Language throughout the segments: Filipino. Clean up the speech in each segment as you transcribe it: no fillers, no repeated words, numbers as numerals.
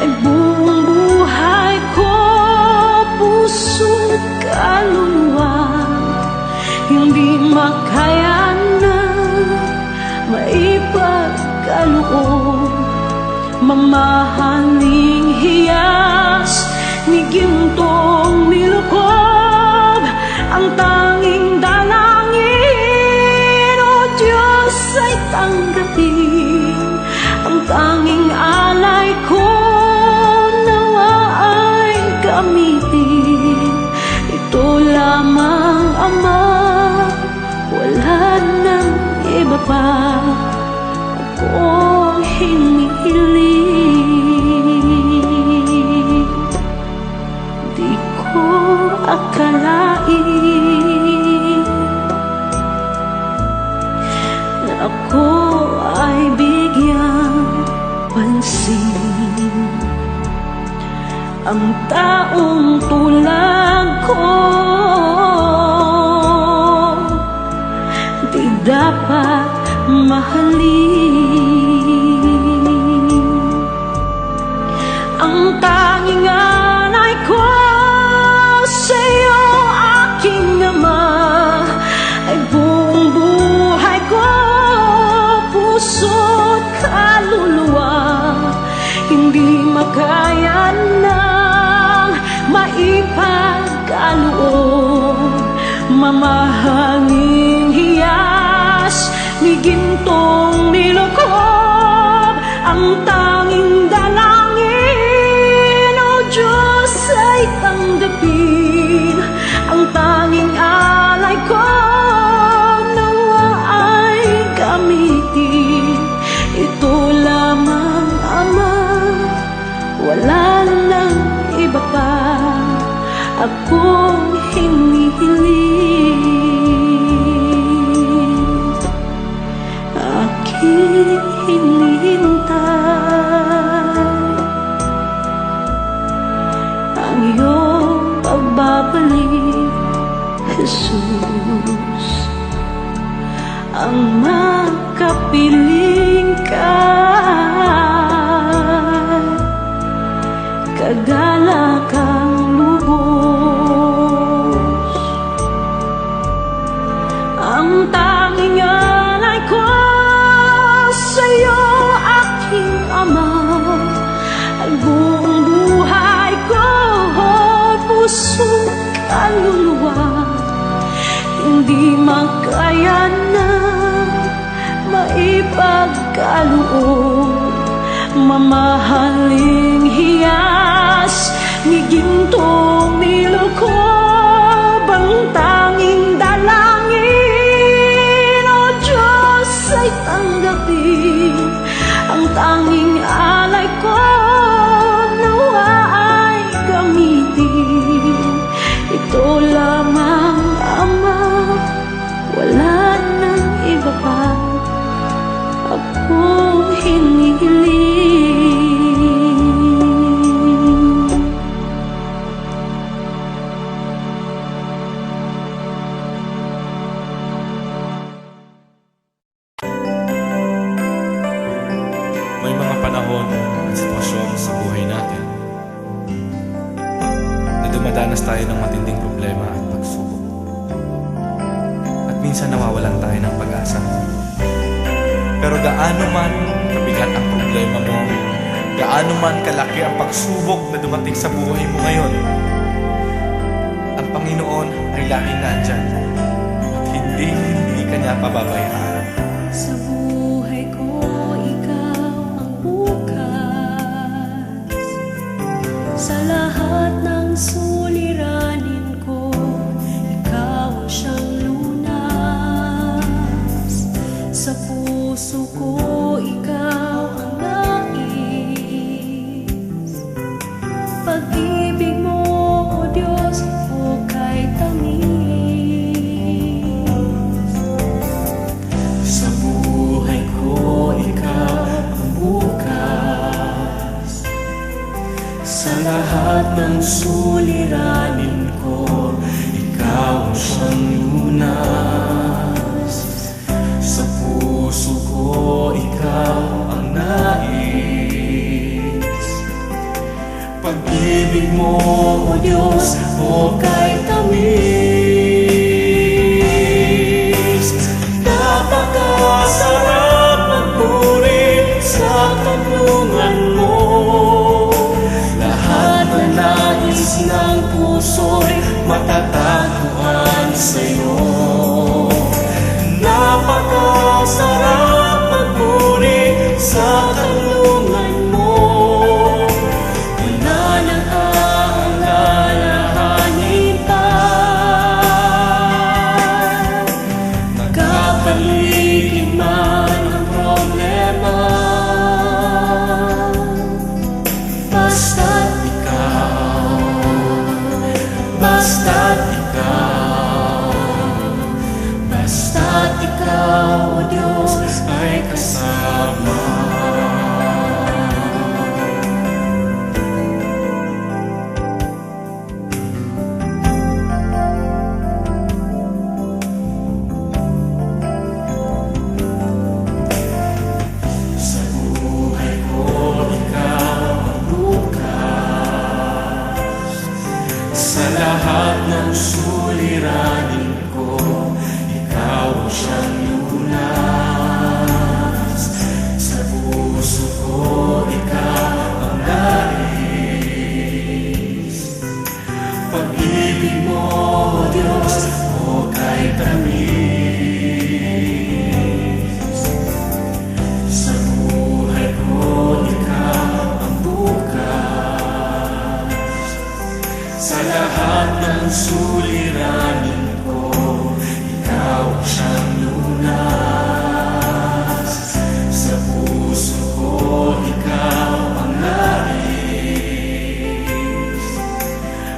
ay buong buhay ko, puso't kaluluwa, hindi makaya na maipagkaloob. Mamahaling hiyas ni gintong nilukob, ang tanging dalangin, o Diyos, ay tanggapin. Ang tanging alay ko, nawa ay gamitin. Ito lamang, Ama, wala nang iba pa akong hinihiling. Di ko akalain na ako ay bigyang pansin. Ang taong tulad ko di dapat mahalin. Ang tanging alay ko sa'yo, aking Ama, ay buong buhay ko, puso't kaluluwa, hindi makaya nang maipagkaloob. Mamahaling hiyas ni gintong nilukob, ang tanging dalangin, o Diyos, ay tanggapin. Ang tanging alay ko, nawa ay gamitin. Ito lamang, Ama, wala nang iba pa akong hinihiling. Aking hinihintay ang iyong pagbabalik, Jesus. Ang makapiling ka, kagalakang lubos. Ang tanging alay ko sa'yo, aking Ama, ay buong buhay ko, puso't kaluluwa, hindi makaya na maipagkaloob. Mamahaling hiyas ni gintong nilukob, ang tanging dalangin, o Diyos, ay tanggapin. Ang tanging alay ko, nawa ay gamitin. Ito lamang, Ama, wala nang iba pa akong hinihiling. May mga panahon at sitwasyon sa buhay natin na dumadanas tayo ng matinding problema at pagsubok. At minsan nawawalan tayo ng pag-asa. Pero gaano man kabigat ang problema mo, gaano man kalaki ang pagsubok na dumating sa buhay mo ngayon, ang Panginoon ay laging nandyan at hindi ka niya pababayaan. Sa buhay ko, ikaw ang bukas. Sa lahat ng suliranin ko, ikaw ang siyang lunas. Sa puso ko, ikaw ang nais. Pag-ibig mo, O Diyos, hukay tamis. Sa buhay ko, ikaw ang bukas. Sa lahat ng suliranin ko, ikaw ang siyang lunas. Sa puso ko, ikaw ang nais. pag-ibig mo, O Diyos, o kay tamis. Napakasarap magpuri sa kanlungan mo. Lahat na nais ng puso'y matatagpuan sa'yo. Napakasarap magpuri sa kanlungan mo. Wala nang aalalahanin pa. Nagkapaligid man ang problema, basta't ikaw, basta't ikaw, basta't ikaw, O Diyos, ay kasama. Sa buhay ko, ikaw ang bukas. Sa lahat ng suliranin ko, ikaw ang siyang lunas. Sa puso ko, ikaw ang nais. Pag-ibig mo, O Diyos, o kay tamis. Sa buhay ko, ikaw ang bukas. Sa lahat ng suliranin ko, ikaw ang siyang lunas. Sa puso ko, ikaw ang nais.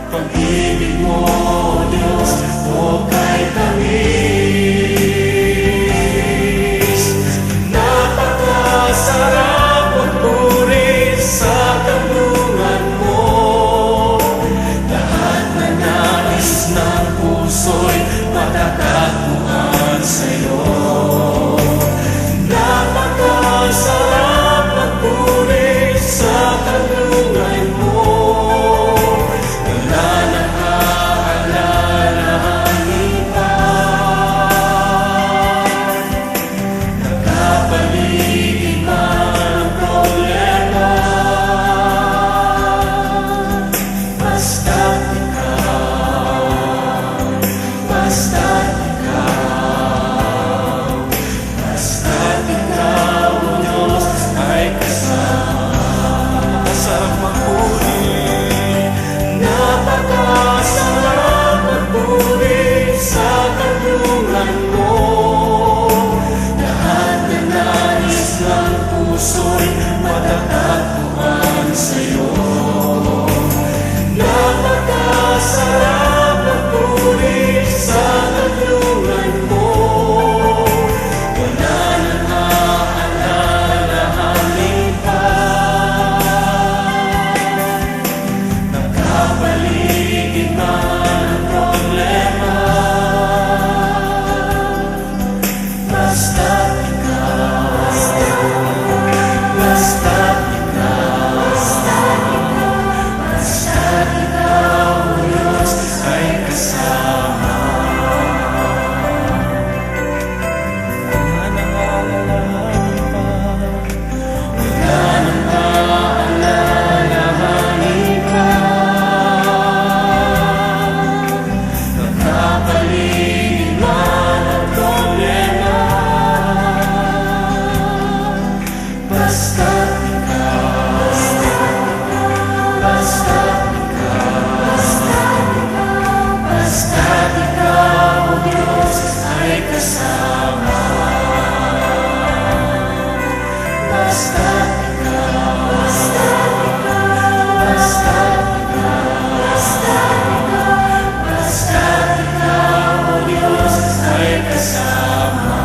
Pag-ibig mo, O Diyos, o kay tamis. Napakasarap magpuri sa kanlungan mo. Lahat na nais ng puso'y matatagpuan sa'yo. Napakasarap magpuri sa kanlungan mo. Wala nang aalalahanin pa. Nagkapaligid man ang problema, basta't ikaw, basta't ikaw, basta't ikaw, O Diyos, ay kasama. Masarap magpuri, napakasarap magpuri sa kanlungan mo. Lahat na nais ng puso'y matatagpuan sa'yo. Napakasarap magpuri sa kanlungan mo. Wala nang aalalahanin pa. Nagkapaligid man ang problema, basta't ikaw, basta't ikaw, basta't ikaw, O Diyos, ay kasama. Wala nang aalalahanin pa. Wala nang aalalahanin pa. Nagkapaligid man ang problema, basta't ikaw, basta't ikaw, basta't ikaw, O Diyos, ay kasama. Basta't ikaw, basta't ikaw, basta't ikaw, O Diyos, ay kasama.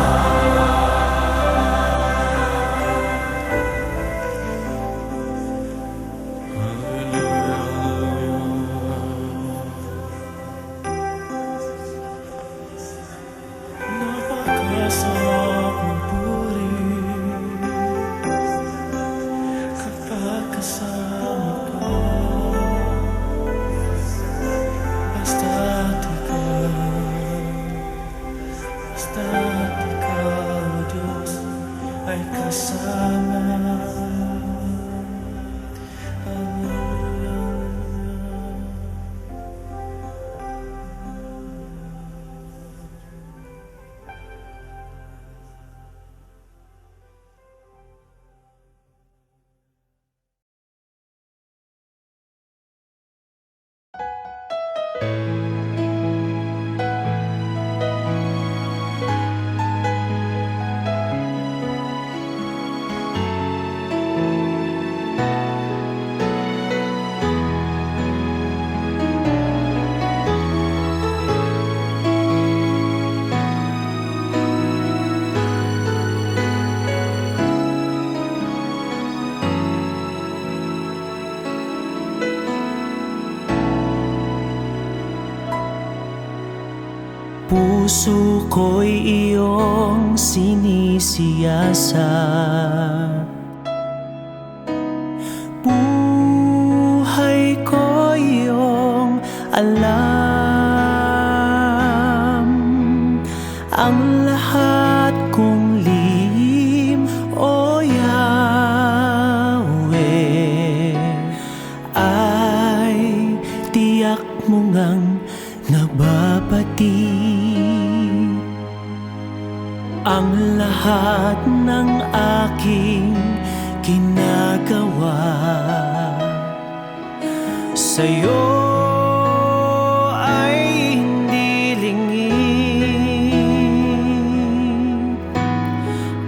Napakasarap magpuri kapag kasama ka. Puso ko'y iyong sinisiyasat, buhay ko iyong alam. Ang lahat kong lihim, O Yahweh, ay tiyak mo ngang nababati. Ang lahat ng aking ginagawa sa'yo ay hindi lingid.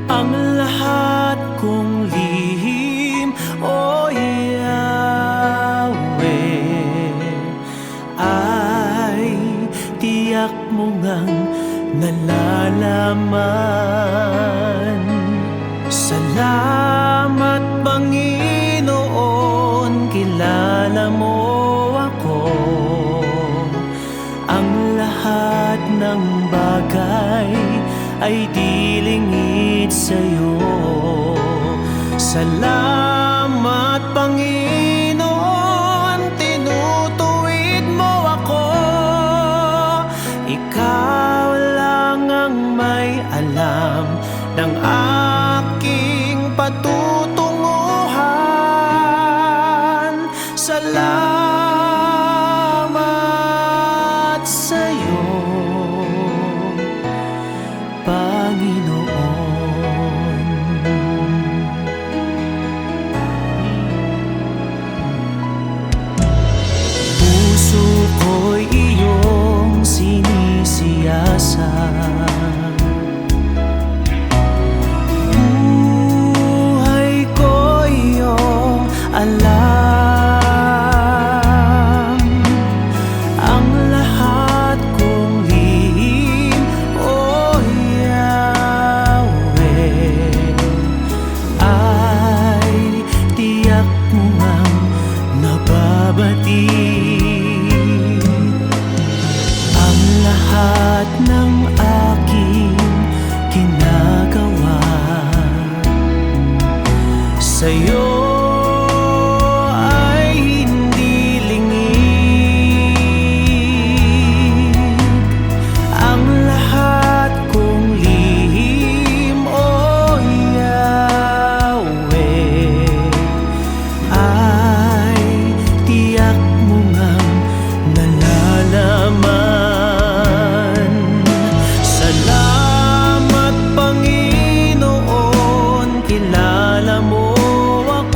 Ang lahat kong lihim, O Yahweh, ay tiyak mo ngang nalalaman. Salamat, Panginoon, kilala mo ako. Ang lahat ng bagay ay di lingid sa'yo. Salamat, Panginoon, tinutuwid mo ako. Ikaw lang ang may alam ng aking patutunguhan. Salamat sa'yo, Panginoon. Puso ko'y iyong sinisiyasat, buhay ko iyong alam. Ang lahat kong lihim, O Yahweh, ay tiyak mo ngang nababati. Ang lahat ng aking ginagawa sa'yo ay hindi lingid. Ang lahat kong lihim, O Yahweh, ay tiyak mo ngang nalalaman. Salamat, Panginoon, kilala mo ako.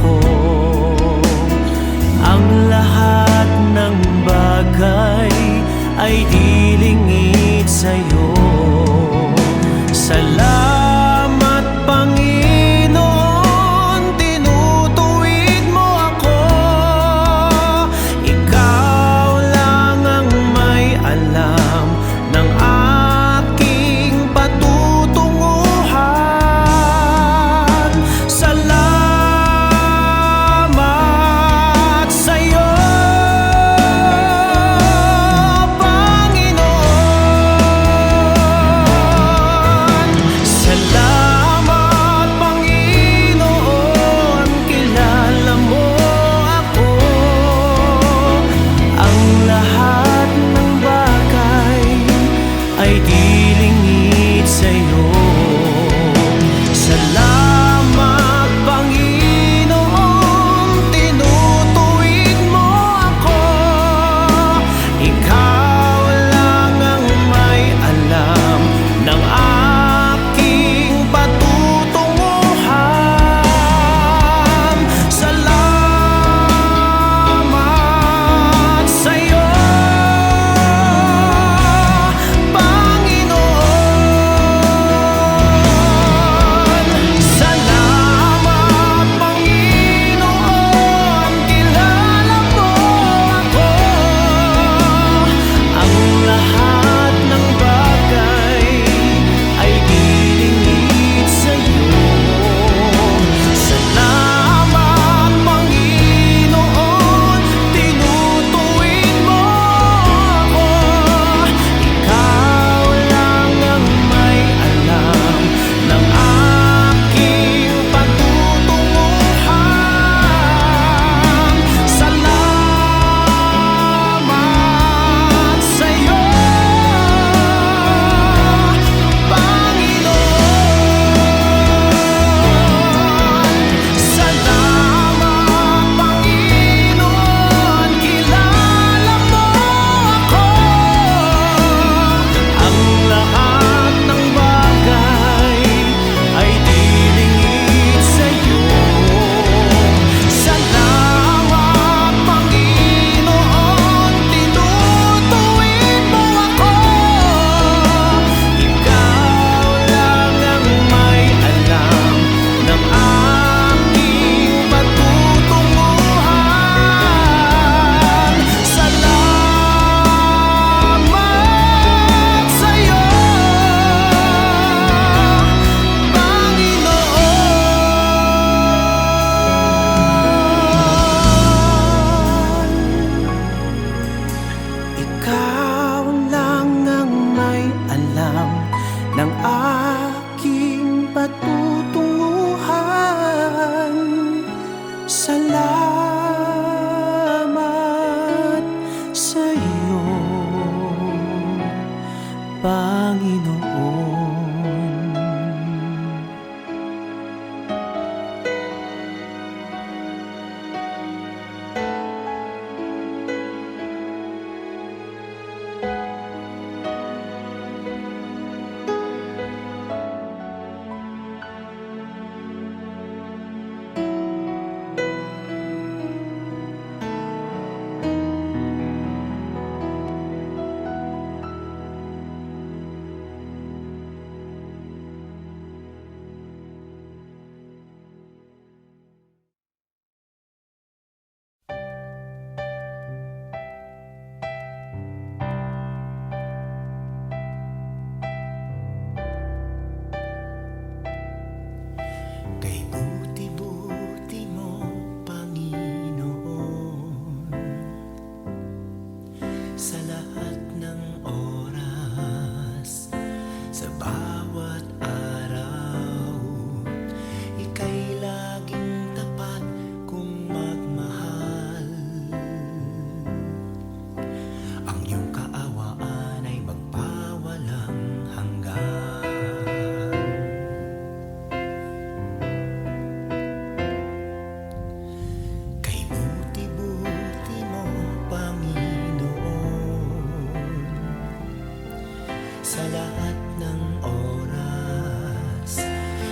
sa lahat ng oras,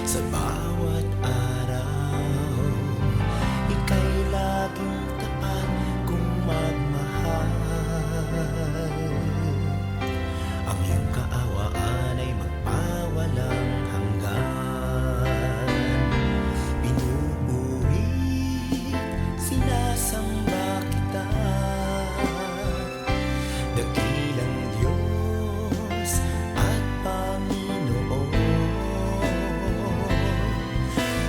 sa bawat araw. Ika'y laging tapat kung magmahal. Ang iyong kaawaan ay magpawalang hanggan. Pinupuri, sinasamba kita, dakilang Diyos at Panginoon.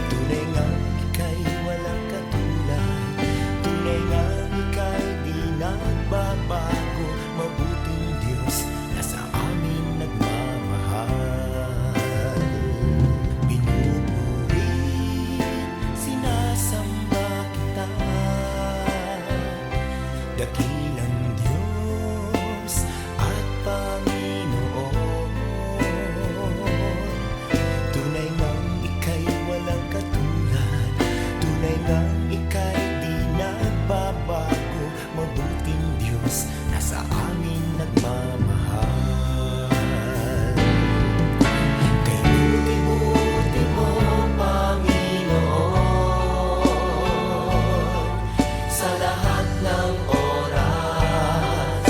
Tunay ngang ika'y walang katulad, tunay ngang ika'y di nagbabago. Mabuting Diyos na sa amin nagmamahal. Pinupuri, sinasamba kita, dakilang Diyos at Panginoon. Tunay ngang ika'y walang katulad, tunay ngang ika'y di nagbabago. Mabuting Diyos na sa amin nagmamahal. Kay buti-buti mo, Panginoon, sa lahat ng oras,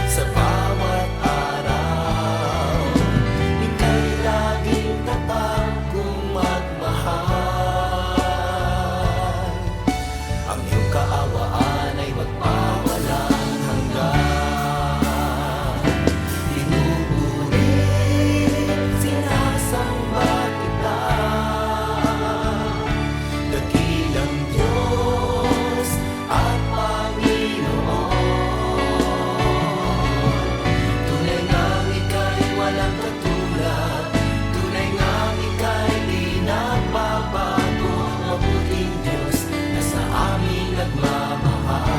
sa bawat araw. Ika'y laging tapat kung magmahal. Ang iyong kaawaan ay magpawalang hanggan. Pinupuri, sinasamba kita, dakilang Diyos at Panginoon. Tunay ngang ika'y walang katulad, tunay ngang ika'y di nagbabago. Mabuting Diyos na sa amin nagmamahal.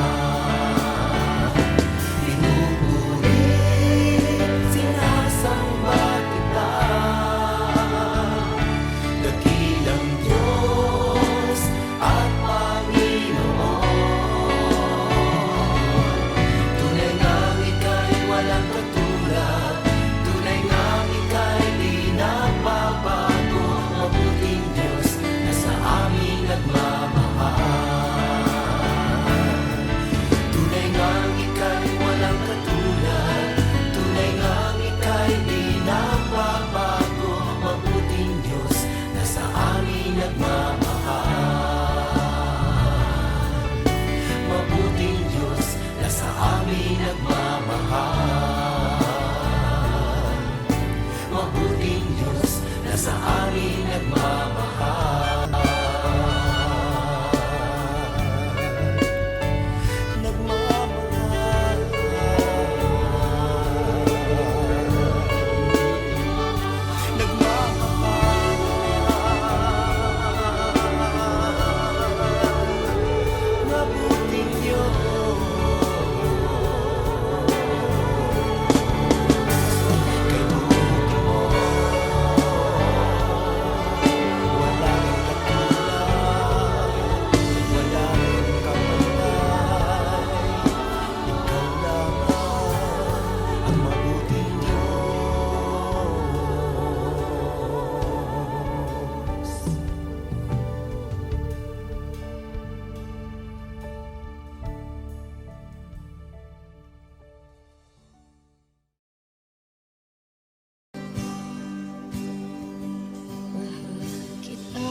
Pinupuri, sinasamba kita, dakilang Diyos at Panginoon. Tunay ngang ika'y walang katulad, tunay ngang ika'y di nagbabago. Mabuting Diyos na sa amin nagmamahal. Tunay ngang ika'y walang katulad, tunay ngang ika'y di nagbabago. Mabuting Diyos na sa amin nagmamahal. Mabuting Diyos na sa amin nagmamahal. Mabuting Diyos na sa amin nagmamahal. Nagmamahal. Nagmamahal. Mabuting Diyos. Kay buti mo, walang katulad, walang kapantay. Ikaw lamang ang mabuting Diyos. Mahal kita,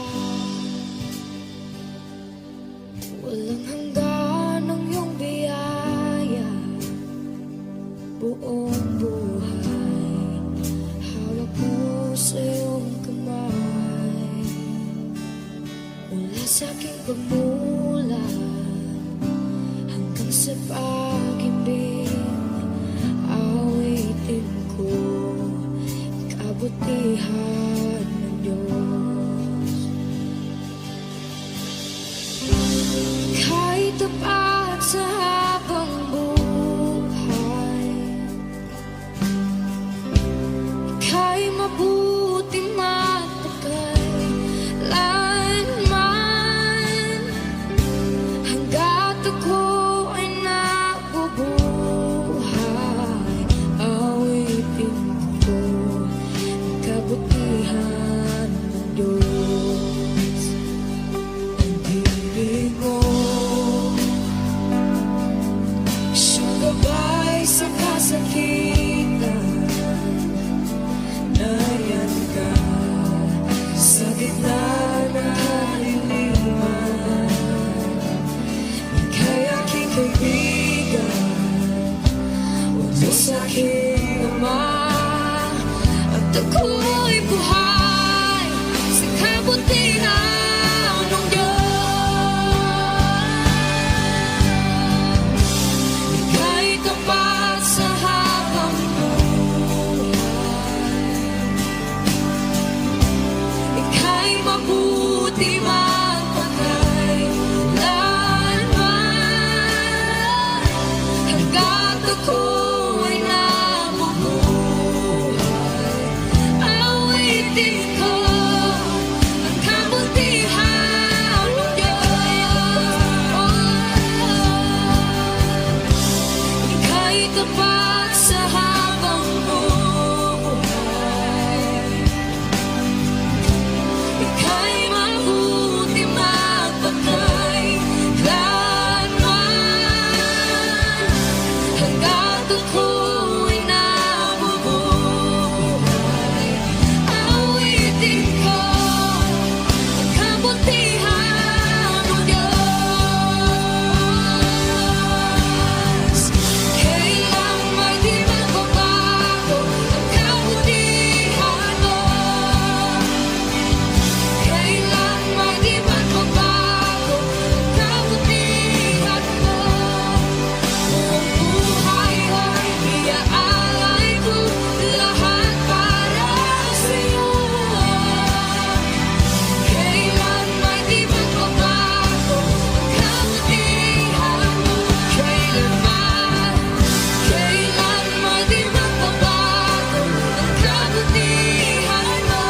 walang hanggan ang iyong biyaya. Buong buhay, hawak mo sa iyong kamay. Mula sa aking pagmulat hanggang sa pag-ibig, awitin ko kabutihan ng Diyos. Kahit tapat sa habang buhay, ika'y mabuti matagay. Lanman hanggat ako ay kaibigan o Diyos aking Ama. At ako'y buhay sa kabutihan ng Diyos. Ika'y tapat sa habang buhay. Ika'y mabuti magpakailanman. Hanggat ako'y nabubuhay, awitin ko ang kabutihan ng Diyos. Ika'y tapat sa habang buhay. Ika'y mabuti magpakailanman. Hanggat ako'y nabubuhay, awitin ko ang kabutihan ng Diyos. Kailan may di magbabago ang kabutihan mo. Kailan may di magbabago ang kabutihan mo. Buong buhay ay iaalay ko lahat para sa'yo. Kailan may di magbabago ang kabutihan mo. Kailan may di magbabago ang kabutihan mo.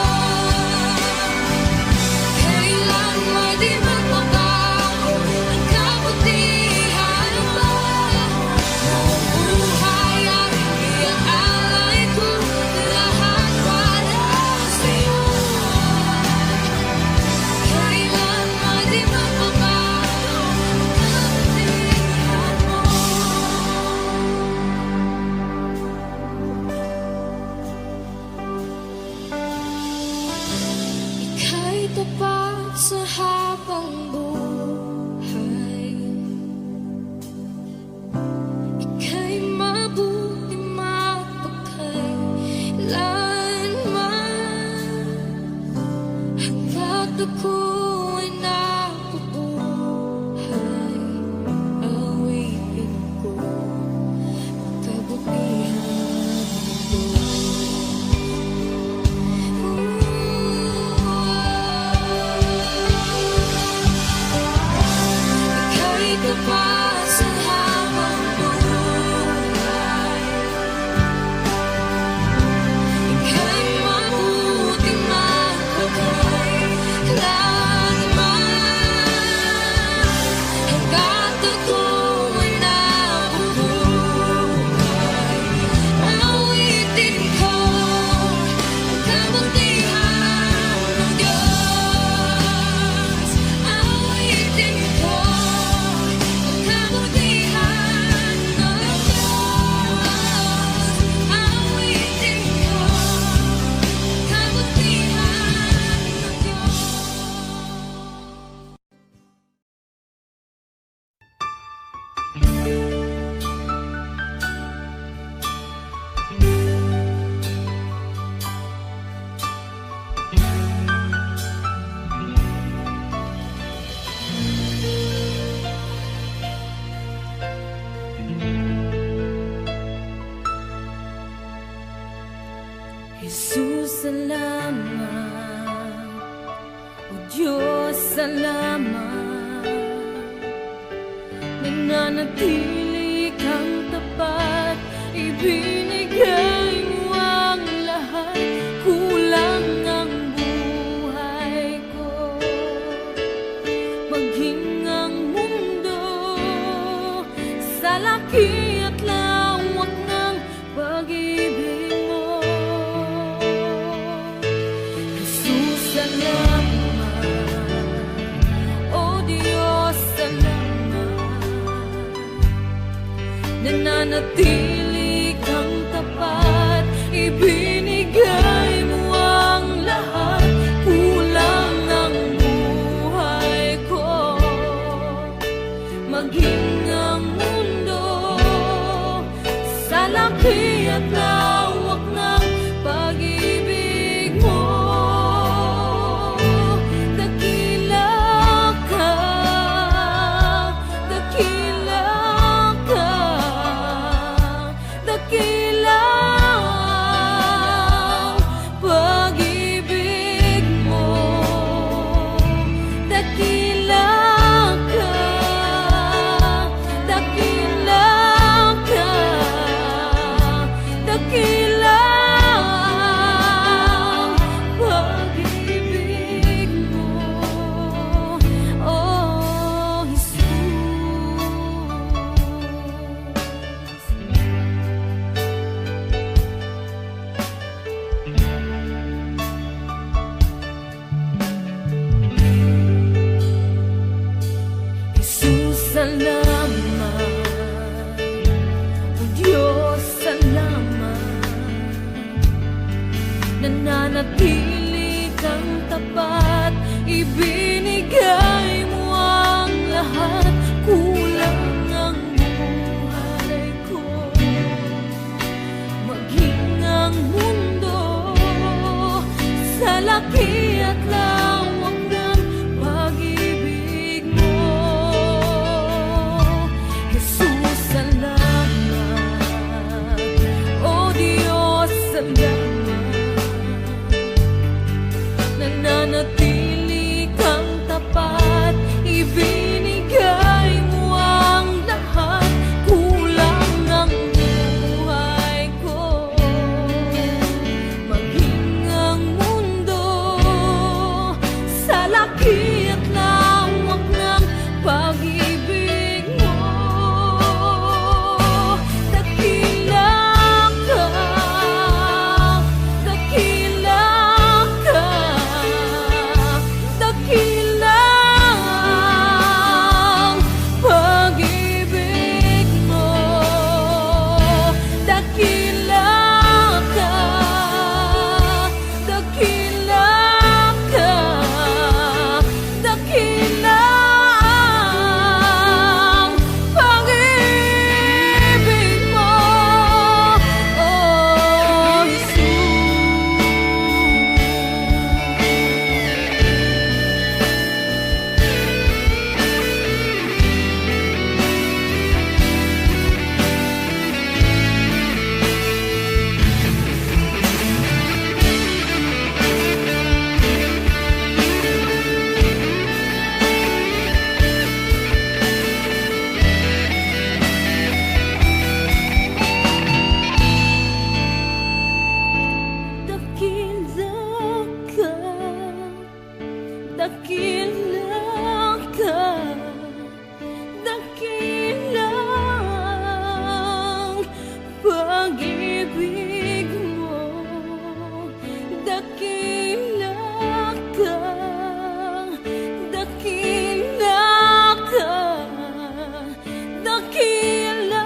Kailan may di magbabago ang kabutihan mo. Buong buhay ay iaalay ko lahat para sa'yo. Kailan may di magbabago ang kabutihan mo. Ika'y tapat sa habang buhay. Ika'y mabuti magpakailanman. Hanggat ako'y nabubuhay, awitin ko ang kabutihan mo. Ika'y tapat sa habang buhay. Ika'y mabuti magpakailanman. Hanggat ako'y nabubuhay, awitin ko ang kabutihan ng Diyos. Awitin ko ang kabutihan ng Diyos. Awitin ko ang kabutihan ng Diyos. Jesus, salamat. O Diyos, salamat. Nananatili kang tapat, ibinigay mo ang lahat. Kulang ang buhay ko, maging ang mundo sa laki at lawak ng pag-ibig mo. Jesus, salamat. O Diyos, salamat. Nananatili kang tapat, ibinigay mo ang lahat. Kulang ang buhay ko, maging ang at lawak ng pag-ibig mo. Dakila ka, dakila ka, dakila ang pag-ibig mo. Dakila ka, dakila ka, dakila ang pag-ibig mo, oh Jesus. Jesus, salamat. O Diyos, salamat. Nananatili kang tapat, ibinigay mo ang lahat. Kulang ang buhay ko, maging ang mundo sa laki at lawak ng pag-ibig mo. Jesus, salamat. O Diyos, salamat. Nananatili kang tapat, ibinigay mo ang lahat. Kulang ang buhay ko, maging ang mundo sa laki at lawak ng pag-ibig mo. Dakila ka, dakila ka, dakila ang pag-ibig mo. Dakila ka, dakila ka, dakila ang pag-ibig mo, oh Jesus. Dakila ka, dakila ang pag-ibig mo. Dakila ka, dakila ka, dakila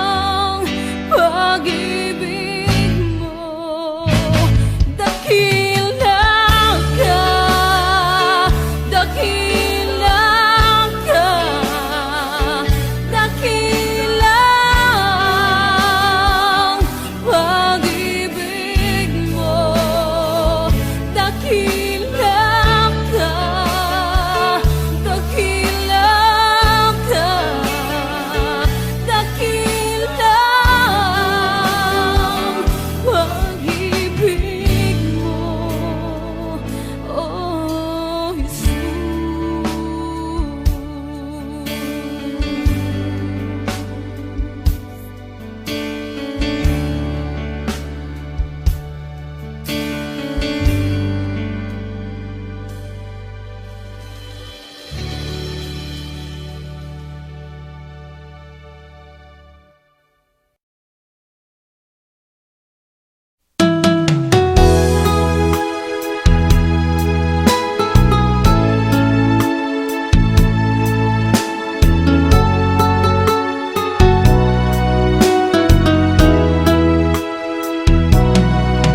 ang pag-ibig mo. Dakila ka, dakila ka, dakila ang pag-ibig mo. Dakila ka, dakila ka, dakila ang pag-ibig mo, oh Jesus.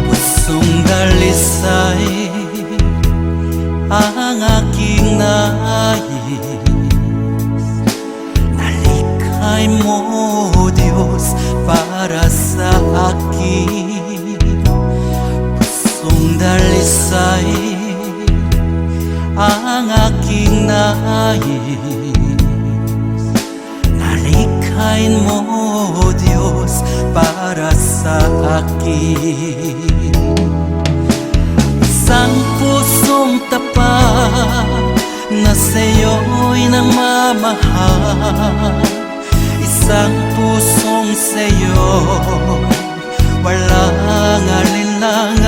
Pusong dalisay ang aking nais. Nalikhay mo, Diyos, para para sa akin. Pusong dalisay ang aking nais. Nalikhain mo, Diyos, para sa akin. Isang pusong tapat na sa'yo'y nagmamahal. Isang pusong sa'yo, walang alinlangan.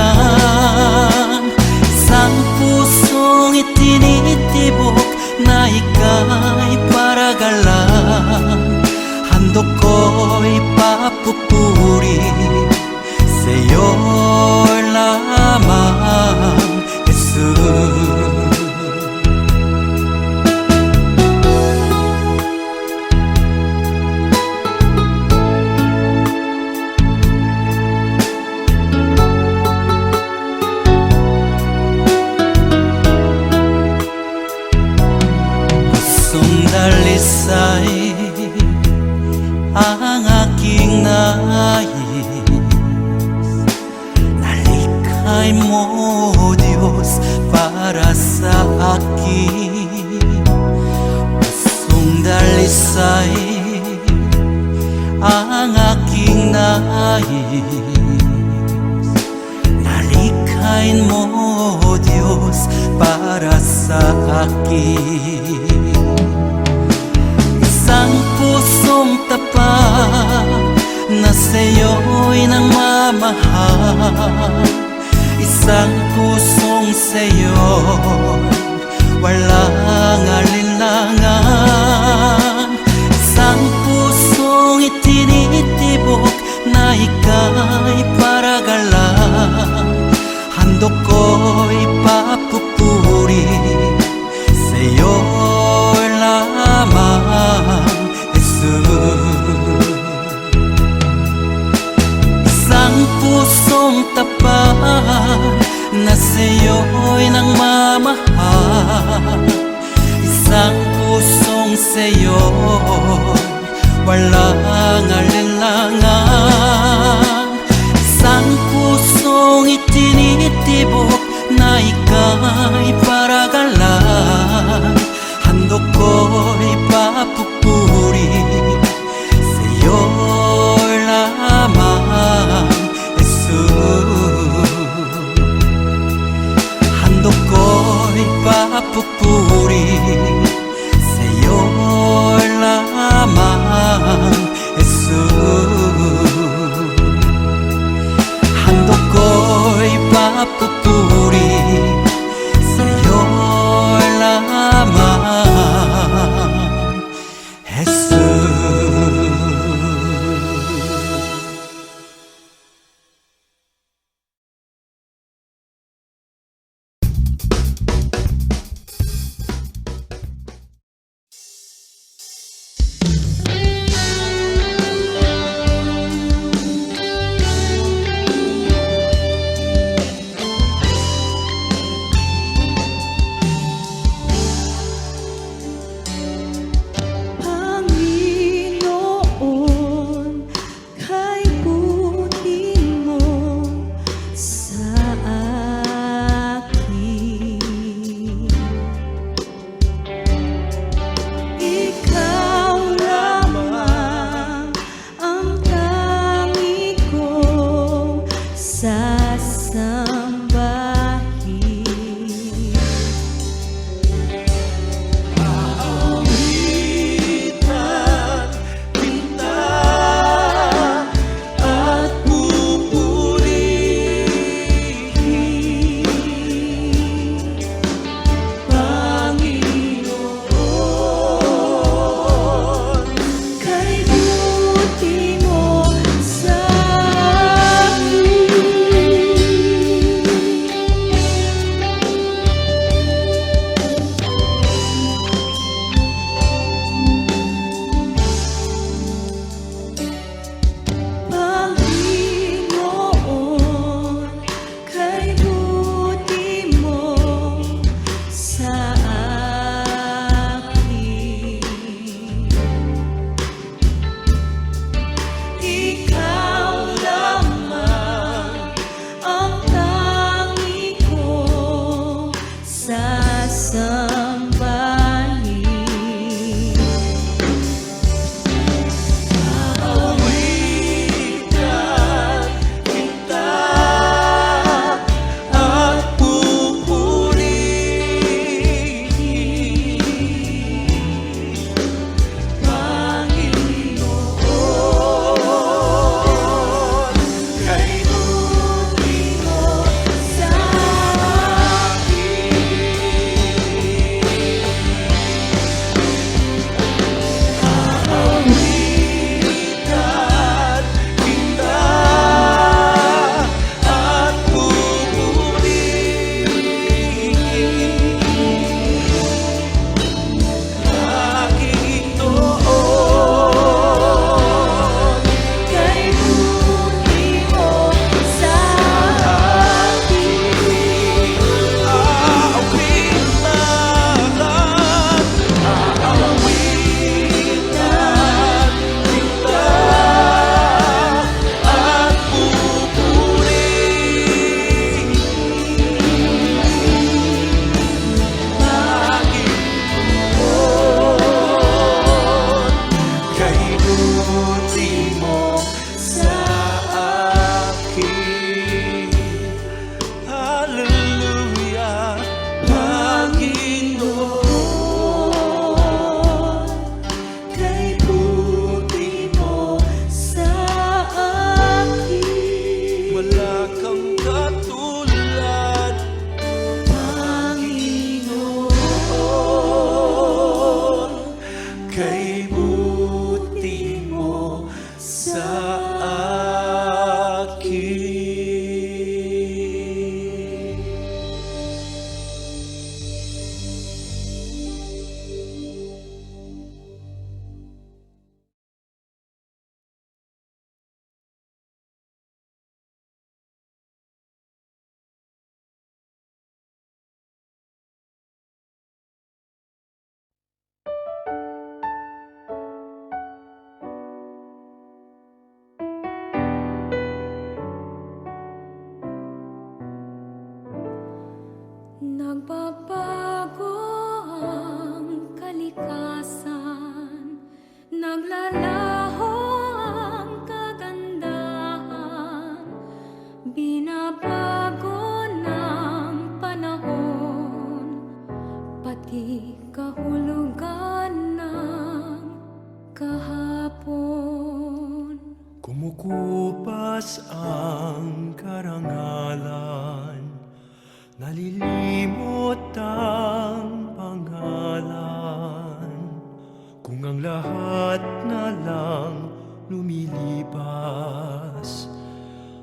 Isang pusong itinitibok na ika'y paragalan. Handog ko'y papupuri sa'yo lamang, Jesus. Dalisay ang aking nais. Nalikhain mo, Diyos, para sa akin. Pusong dalisay ang aking nais. Nalikhain mo, Diyos, para sa akin. Isang pusong tapat na sa'yo'y nagmamahal. Isang pusong sa'yo, walang alinlangan. Isang pusong itinitibok na ika'y paragalan. Handog ko'y papupuri sa'yo lamang, Jesus. Isang pusong tapat na sa'yo'y nagmamahal. Isang pusong sa'yo, walang alinlangan. Isang pusong itinitibok na ika'y paragalan. Handog ko'y papupuri sa'yo lamang, Jesus. Handog ko'y papupuri sa'yo lamang, Jesus. Handog ko'y papupuri sa'yo lamang, Jesus. Panginoon libutin mo sa akin. Nagbabago ang kalikasan, naglalaho ang kagandahan, binabago ng panahon, pati kahulugan ng kahapon. Kumukupas ang karangalan, nalilimot ang pangalan. Kung ang lahat na lang lumilipas,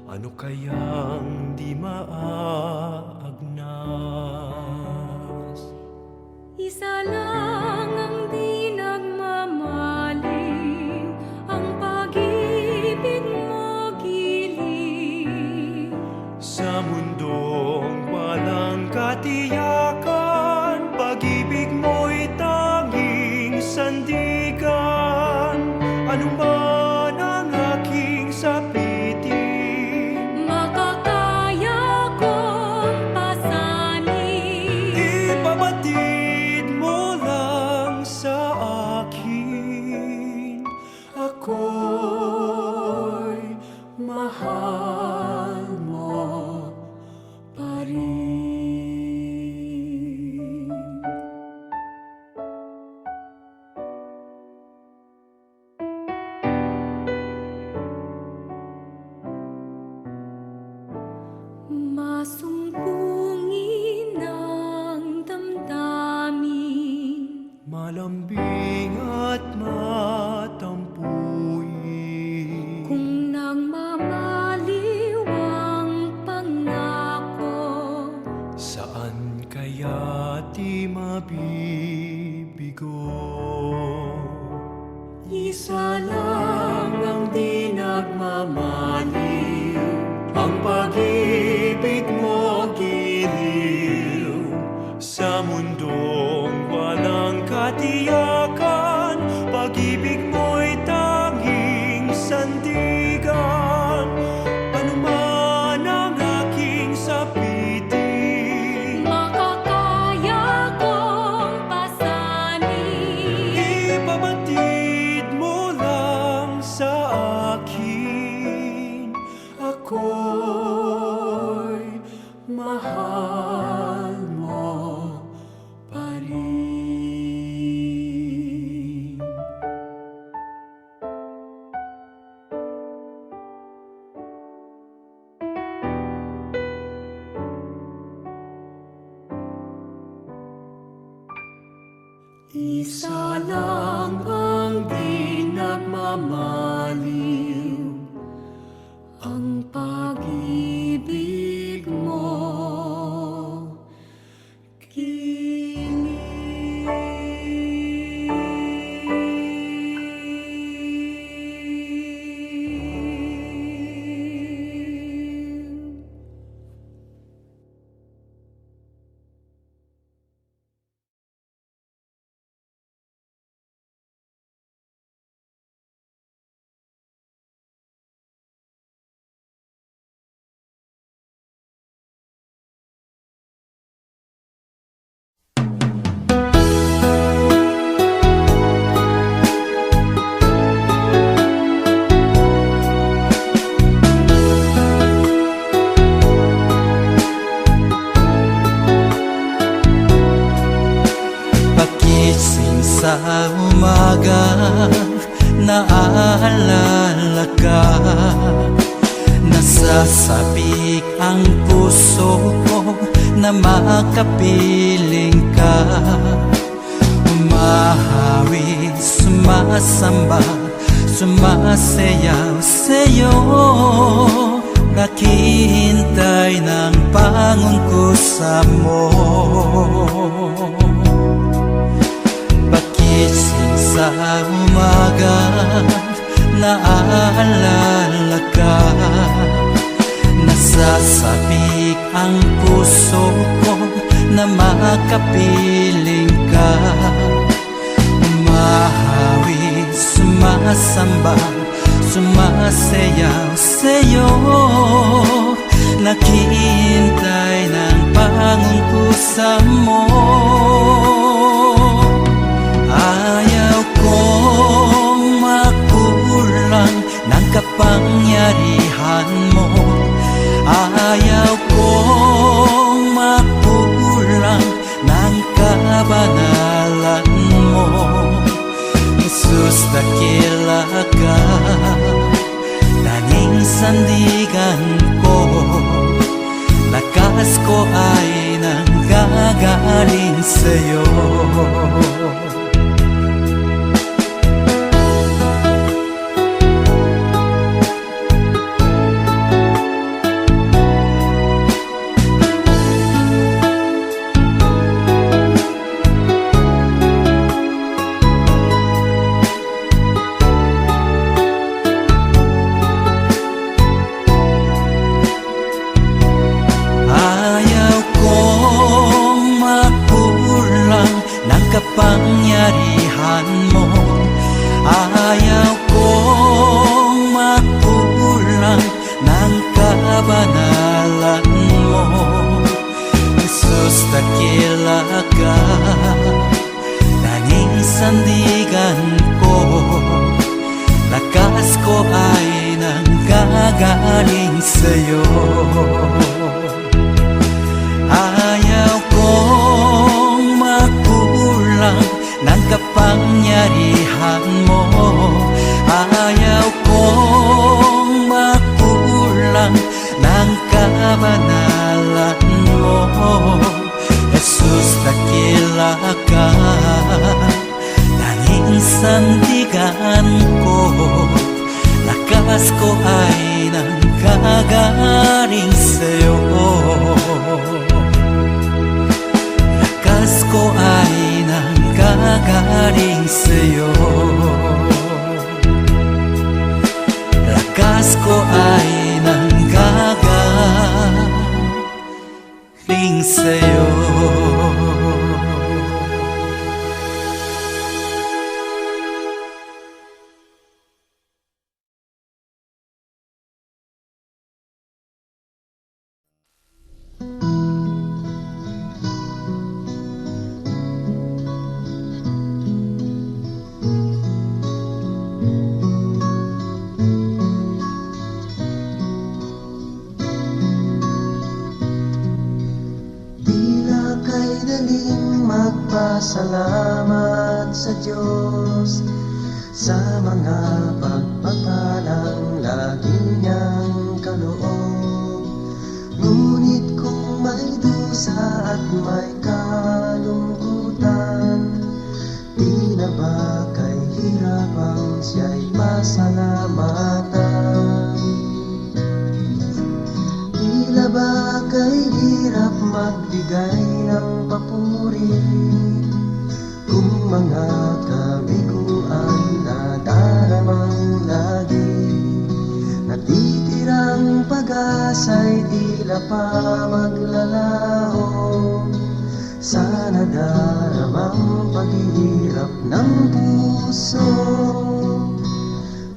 ano kayang di maagnas? Isa lang ang di nagmamaliw, ang pag-ibig mo giliw. Sa mundong walang katiyakan, pag-ibig mo'y tanging sandigan. Ano man ang aking sapitin, Makakaya kong pasanin. ipabatid mo lang sa akin. Ako'y mahal mo pa rin. Masumpungin ang damdamin, Malambing at matampuin. kung nagmamaliw ang pangako. Saan kaya di mabibigo? Isa lang ang di nagmamaliw, ang pag-ibig mo giliw. Sa mundong walang katiyakan, pag-ibig mo'y tanging sandigan. Ano man ang aking sapitin, Makakaya kong pasanin. ipabatid mo lang sa akin. Ako'y mahal mo pa rin. Isa lang ang di nagmamaliw, ang pag-ibig mo giliw. Pagising sa umaga, naaalala ka. Nasasabik ang puso ko na makapiling ka. Umahawig, sumasamba, sumasayaw sa'yo. Naghihintay ng pangungkusa mo. Pagising sa umaga, naaalala ka. Nasasabik ang puso ko na makapiling ka. Umahawig, sumasamba, sumasayaw sa'yo. Naghihintay ng pangungkusa mo. Ayaw kong makulang ng kapangyarihan mo. Ayaw kong makulang ng kabanalan mo. Jesus, dakila ka, tanging sandigan ko. Lakas ko ay nanggagaling sa'yo. Kapangyarihan mo. Ayaw kong makulang ng kabanalan mo. Jesus, dakila ka, tanging sandigan ko. Lakas ko ay nanggagaling sa'yo. Ayaw kong makulang ng kapangyarihan mo. Ayaw kong makulang ng kabanalan mo. Jesus, dakila ka, tanging sandigan ko. Lakas ko ay nanggagaling sa'yo. Lakas ko ay nanggagaling sa'yo. Lakas ko ay nanggagaling sa'yo. Magpasalamat sa Diyos sa mga pagpapalang lagi niyang kaloob. Ngunit kung may dusa at may kalungkutan, di na ba kay hirapang siya'y pasalamatan? Tila ba kay hirap magbigay ng papuri kung mga kabiguan na daramang lagi? Natitirang pag-asa'y tila pa maglalaho sa nadaramang paghihirap ng puso.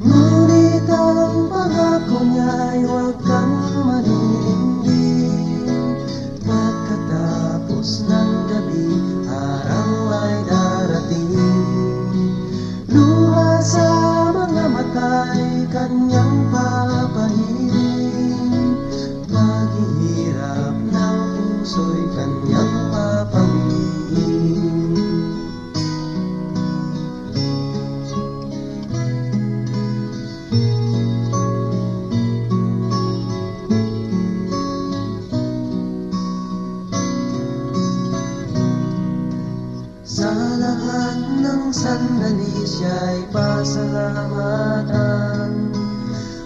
Ngunit ang pangako niya'y huwag kang maninindig. Pagkatapos ng gabi, araw ay darating. Luha sa mga mata'y kanyang papahiling. Paghihirap ng puso'y kanyang papanggiin. Sa lahat ng siya'y pasalamatan.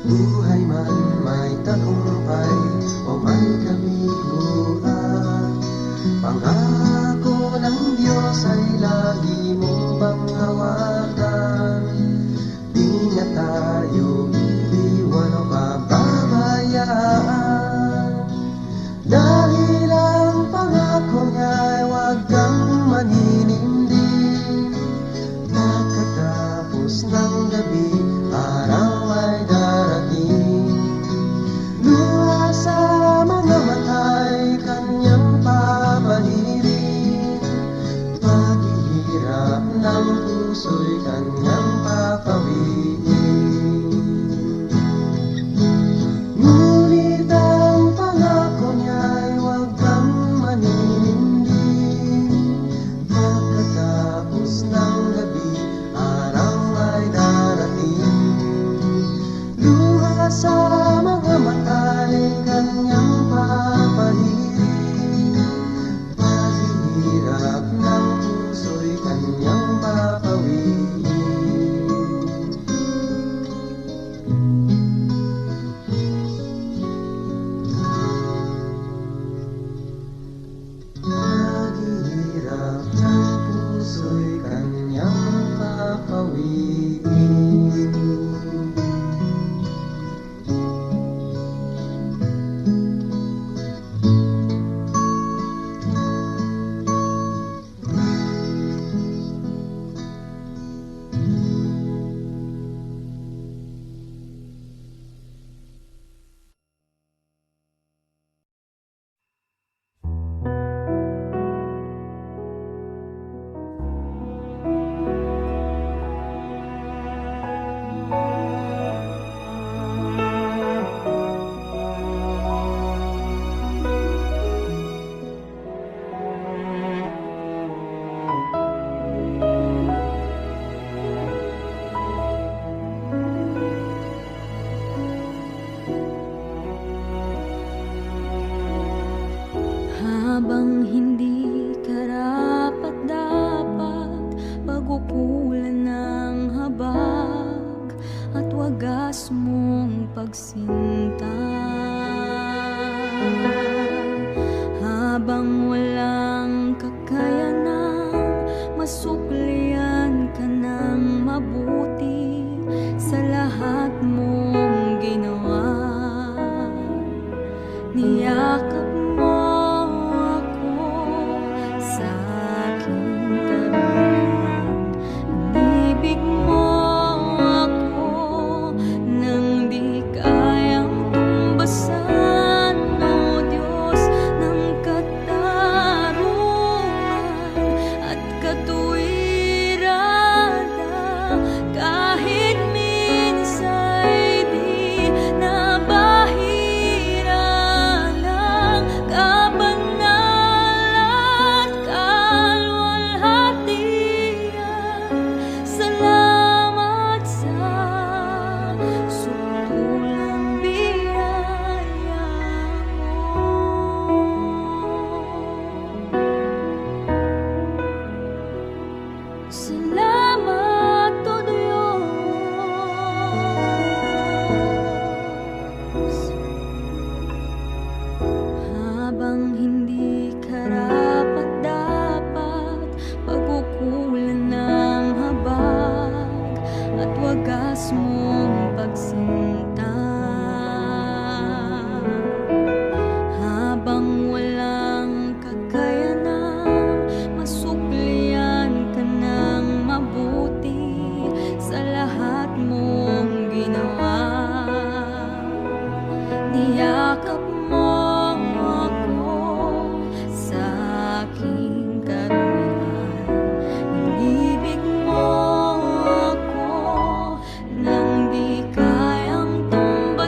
Buhay man may tagumpay o may kabiguan, pangako ng Diyos ay lagi mong panghawakan. Di niya tayo iiwan o pababayaan, dahil ang pangako niya ay huwag kang maninindig. Pagkatapos ng gabi, araw ay darating. Luha sa mga mata'y kanyang papalirin. Paghihirap ng puso'y kanyang papawiin. Ngunit ang pangako niya'y huwag kang maninindig. Pagkatapos ng gabi, araw ay darating. Luha sa mga mata'y kanyang papalirin. Paghihirap ng puso'y kanyang papawiin. Paghihirap ng puso'y kanyang papawiin. Habang hindi karapat-dapat, pag-ukulan ng habag at wagas mong pagsinta. Habang walang kakayanang masuklian ka ng mabuti sa lahat mong ginawa. Niyakap mo ako sa aking tabi, inibig mo ako nang di kayang tumbasan, o Diyos ng katarungan at katuwiran. Kahit minsa'y di nabahira lang, kabanal at kalwalhatian. Salamat sa sutulang biyaya mo. Salamat, O Diyos. Habang hindi karapat-dapat, pag-ukulan ng habag at wagas mong pagsinta. Habang walang kakayanang masuklian ka ng mabuti sa lahat mong ginawa. Niyakap mo ako sa aking karuan, inibig mo ako nang di kayang tumbasan.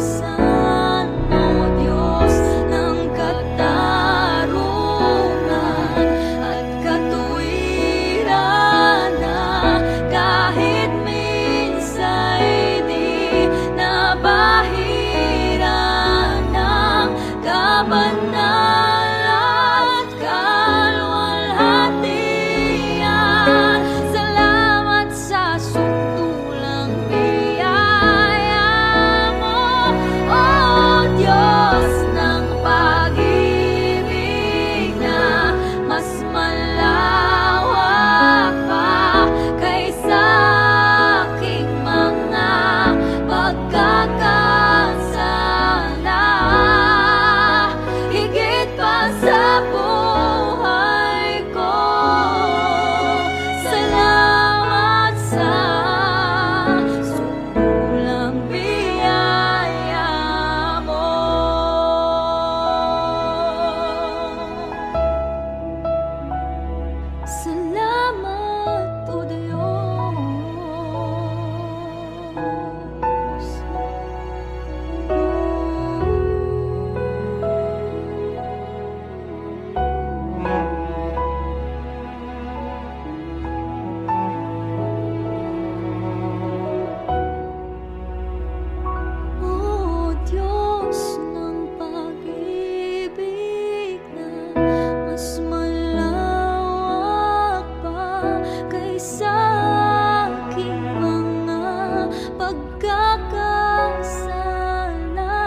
pagkakasala.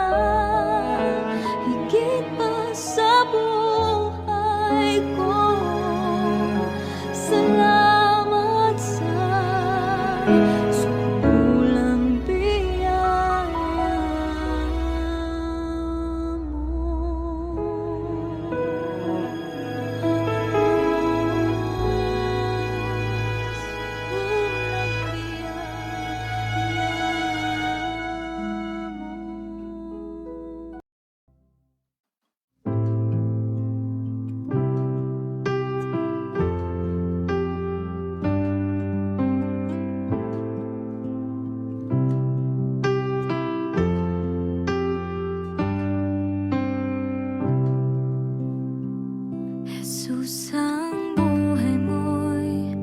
Higit pa sa buhay ko, salamat sa sukulang biyaya Jesus, ang buhay mo'y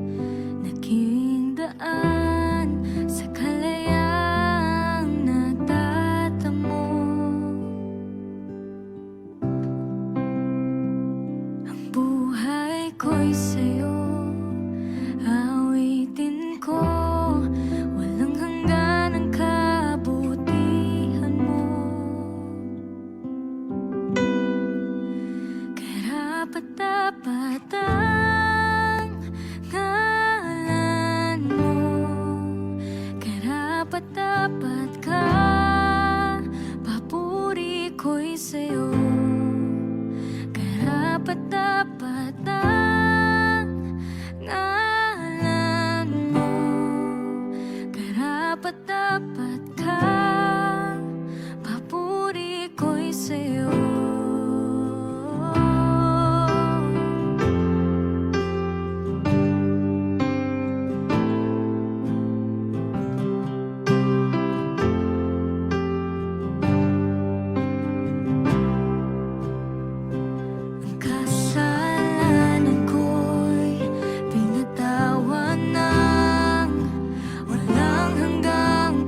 naging daan sa kalayaang natatamo. Ang buhay ko'y sa'yo, awitin ko, walang hanggan ang kabutihan mo. Karapat-dapat ang ngalan mo, karapat-dapat ka, papuri ko'y sa'yo. Karapat-dapat ang ngalan mo, karapat-dapat ka, papuri ko'y sa'yo. Ang kasalanan ko'y pinatawan ng walang hanggang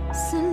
Sa